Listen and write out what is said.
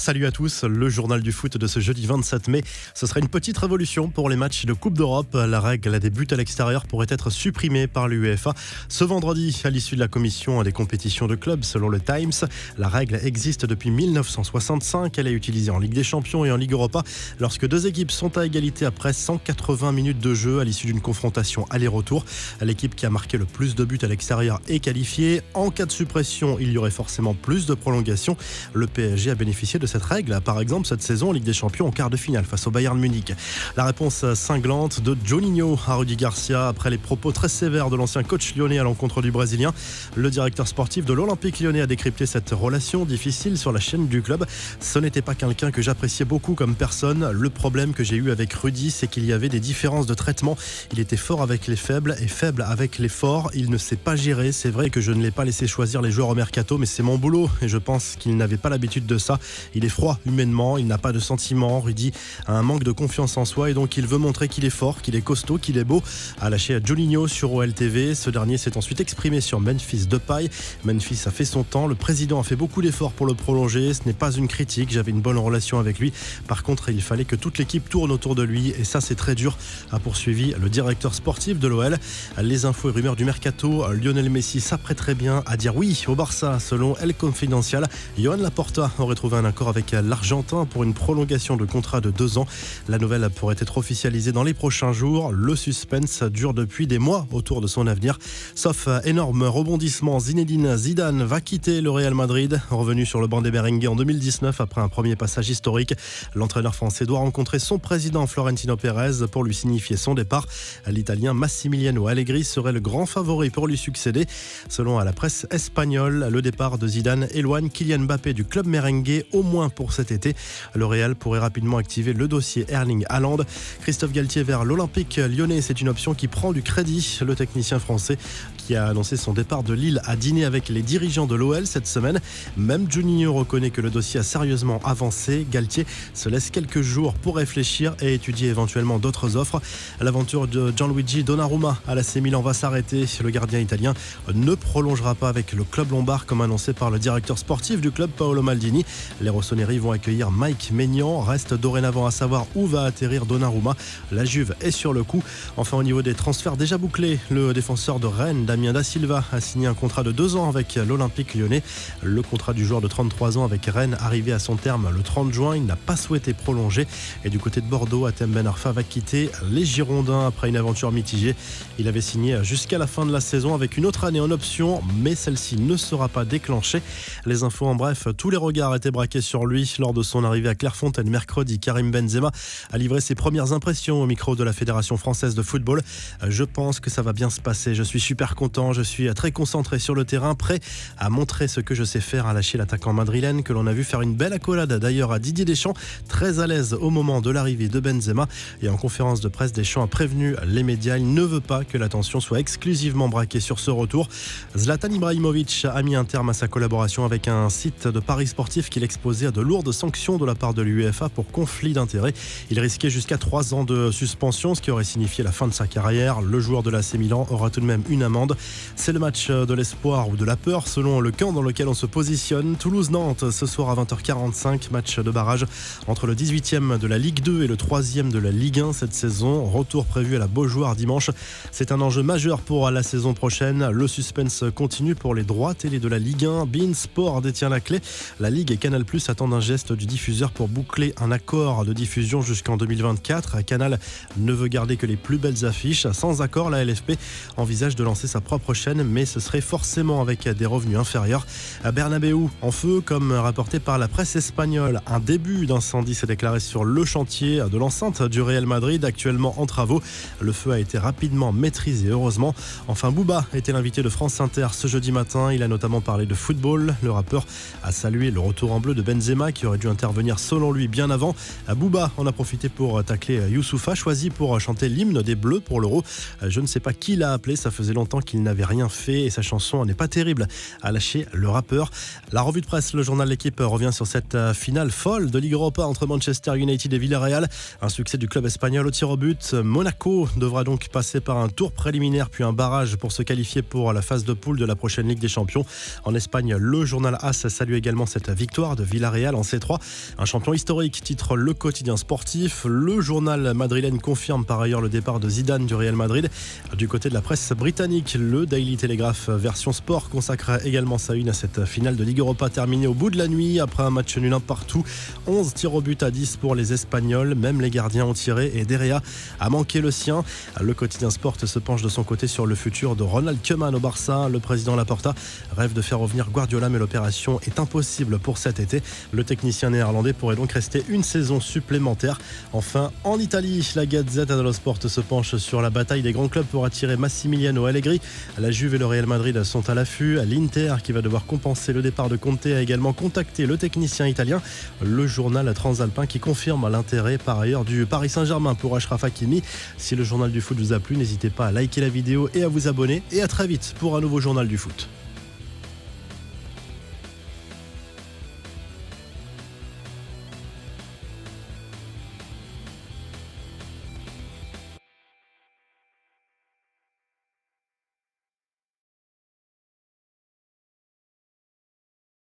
Salut à tous, le journal du foot de ce jeudi 27 mai. Ce sera une petite révolution pour les matchs de Coupe d'Europe. La règle des buts à l'extérieur pourrait être supprimée par l'UEFA ce vendredi à l'issue de la commission des compétitions de clubs selon le Times. La règle existe depuis 1965. Elle est utilisée en Ligue des Champions et en Ligue Europa lorsque deux équipes sont à égalité après 180 minutes de jeu à l'issue d'une confrontation aller-retour. L'équipe qui a marqué le plus de buts à l'extérieur est qualifiée. En cas de suppression, il y aurait forcément plus de prolongation. Le PSG a bénéficié de cette règle, par exemple cette saison en Ligue des Champions en quart de finale face au Bayern Munich. La réponse cinglante de Juninho à Rudi Garcia après les propos très sévères de l'ancien coach lyonnais à l'encontre du Brésilien. Le directeur sportif de l'Olympique lyonnais a décrypté cette relation difficile sur la chaîne du club. Ce n'était pas quelqu'un que j'appréciais beaucoup comme personne. Le problème que j'ai eu avec Rudi, c'est qu'il y avait des différences de traitement. Il était fort avec les faibles et faible avec les forts. Il ne sait pas gérer. C'est vrai que je ne l'ai pas laissé choisir les joueurs au mercato, mais c'est mon boulot et je pense qu'il n'avait pas l'habitude de ça. Il est froid humainement, il n'a pas de sentiments. Rudi a un manque de confiance en soi et donc il veut montrer qu'il est fort, qu'il est costaud, qu'il est beau. A lâché à Juninho sur OLTV. Ce dernier s'est ensuite exprimé sur Memphis Depay. Memphis a fait son temps. Le président a fait beaucoup d'efforts pour le prolonger. Ce n'est pas une critique. J'avais une bonne relation avec lui. Par contre, il fallait que toute l'équipe tourne autour de lui et ça, c'est très dur, a poursuivi le directeur sportif de l'OL. Les infos et rumeurs du mercato. Lionel Messi s'apprêterait bien à dire oui au Barça selon El Confidencial. Joan Laporta aurait trouvé un accord avec l'Argentin pour une prolongation de contrat de 2 ans. La nouvelle pourrait être officialisée dans les prochains jours. Le suspense dure depuis des mois autour de son avenir. Sauf énorme rebondissement, Zinedine Zidane va quitter le Real Madrid. Revenu sur le banc des merengues en 2019 après un premier passage historique, l'entraîneur français doit rencontrer son président Florentino Pérez pour lui signifier son départ. L'Italien Massimiliano Allegri serait le grand favori pour lui succéder. Selon la presse espagnole, le départ de Zidane éloigne Kylian Mbappé du club merengue au moins pour cet été. Le Real pourrait rapidement activer le dossier Erling Haaland. Christophe Galtier vers l'Olympique lyonnais, c'est une option qui prend du crédit. Le technicien français qui a annoncé son départ de Lille a dîné avec les dirigeants de l'OL cette semaine. Même Juninho reconnaît que le dossier a sérieusement avancé. Galtier se laisse quelques jours pour réfléchir et étudier éventuellement d'autres offres. L'aventure de Gianluigi Donnarumma à l'AC Milan va s'arrêter. Le gardien italien ne prolongera pas avec le club lombard comme annoncé par le directeur sportif du club Paolo Maldini. Les Rossoneri vont accueillir Mike Maignan. Reste dorénavant à savoir où va atterrir Donnarumma. La Juve est sur le coup. Enfin, au niveau des transferts déjà bouclés, le défenseur de Rennes, Damien Da Silva, a signé un contrat de 2 ans avec l'Olympique lyonnais. Le contrat du joueur de 33 ans avec Rennes arrivé à son terme le 30 juin. Il n'a pas souhaité prolonger. Et du côté de Bordeaux, Hatem Ben Arfa va quitter les Girondins après une aventure mitigée. Il avait signé jusqu'à la fin de la saison avec une autre année en option, mais celle-ci ne sera pas déclenchée. Les infos en bref, tous les regards étaient braqués sur lui lors de son arrivée à Clairefontaine mercredi. Karim Benzema a livré ses premières impressions au micro de la Fédération française de football. Je pense que ça va bien se passer. Je suis super content. Je suis très concentré sur le terrain, prêt à montrer ce que je sais faire, a lâché l'attaquant madrilène que l'on a vu faire une belle accolade d'ailleurs à Didier Deschamps, très à l'aise au moment de l'arrivée de Benzema. Et en conférence de presse, Deschamps a prévenu les médias. Il ne veut pas que l'attention soit exclusivement braquée sur ce retour. Zlatan Ibrahimovic a mis un terme à sa collaboration avec un site de paris sportif qu'il exposait à de lourdes sanctions de la part de l'UEFA pour conflit d'intérêts. Il risquait jusqu'à 3 ans de suspension, ce qui aurait signifié la fin de sa carrière. Le joueur de l'AC Milan aura tout de même une amende. C'est le match de l'espoir ou de la peur selon le camp dans lequel on se positionne. Toulouse-Nantes ce soir à 20h45, match de barrage entre le 18e de la Ligue 2 et le 3e de la Ligue 1 cette saison. Retour prévu à la Beaujoire dimanche. C'est un enjeu majeur pour la saison prochaine. Le suspense continue pour les droits télé de la Ligue 1. beIN Sport détient la clé. La Ligue et Canal+ attendent un geste du diffuseur pour boucler un accord de diffusion jusqu'en 2024. Canal ne veut garder que les plus belles affiches. Sans accord, la LFP envisage de lancer sa propre chaîne, mais ce serait forcément avec des revenus inférieurs. À Bernabéu en feu, comme rapporté par la presse espagnole. Un début d'incendie s'est déclaré sur le chantier de l'enceinte du Real Madrid, actuellement en travaux. Le feu a été rapidement maîtrisé, heureusement. Enfin, Booba était l'invité de France Inter ce jeudi matin. Il a notamment parlé de football. Le rappeur a salué le retour en bleu de Benzema qui aurait dû intervenir selon lui bien avant. Booba en a profité pour tacler Youssoupha, choisi pour chanter l'hymne des Bleus pour l'Euro. Je ne sais pas qui l'a appelé, ça faisait longtemps qu'il n'avait rien fait et sa chanson n'est pas terrible, a lâché le rappeur. La revue de presse, le journal L'Équipe revient sur cette finale folle de Ligue Europa entre Manchester United et Villarreal. Un succès du club espagnol au tir au but. Monaco devra donc passer par un tour préliminaire puis un barrage pour se qualifier pour la phase de poule de la prochaine Ligue des Champions. En Espagne, le journal AS salue également cette victoire de Villarreal. Villarreal en C3. Un champion historique, titre Le Quotidien Sportif. Le journal madrilène confirme par ailleurs le départ de Zidane du Real Madrid. Du côté de la presse britannique, le Daily Telegraph version sport consacre également sa une à cette finale de Ligue Europa terminée au bout de la nuit après un match nul un partout. 11 tirs au but à 10 pour les Espagnols. Même les gardiens ont tiré et Derrea a manqué le sien. Le quotidien Sport se penche de son côté sur le futur de Ronald Koeman au Barça. Le président Laporta rêve de faire revenir Guardiola, mais l'opération est impossible pour cet été. Le technicien néerlandais pourrait donc rester une saison supplémentaire. Enfin, en Italie, la Gazzetta dello Sport se penche sur la bataille des grands clubs pour attirer Massimiliano Allegri. La Juve et le Real Madrid sont à l'affût. L'Inter, qui va devoir compenser le départ de Conte, a également contacté le technicien italien. Le journal transalpin qui confirme l'intérêt par ailleurs du Paris Saint-Germain pour Achraf Hakimi. Si le journal du foot vous a plu, n'hésitez pas à liker la vidéo et à vous abonner. Et à très vite pour un nouveau journal du foot.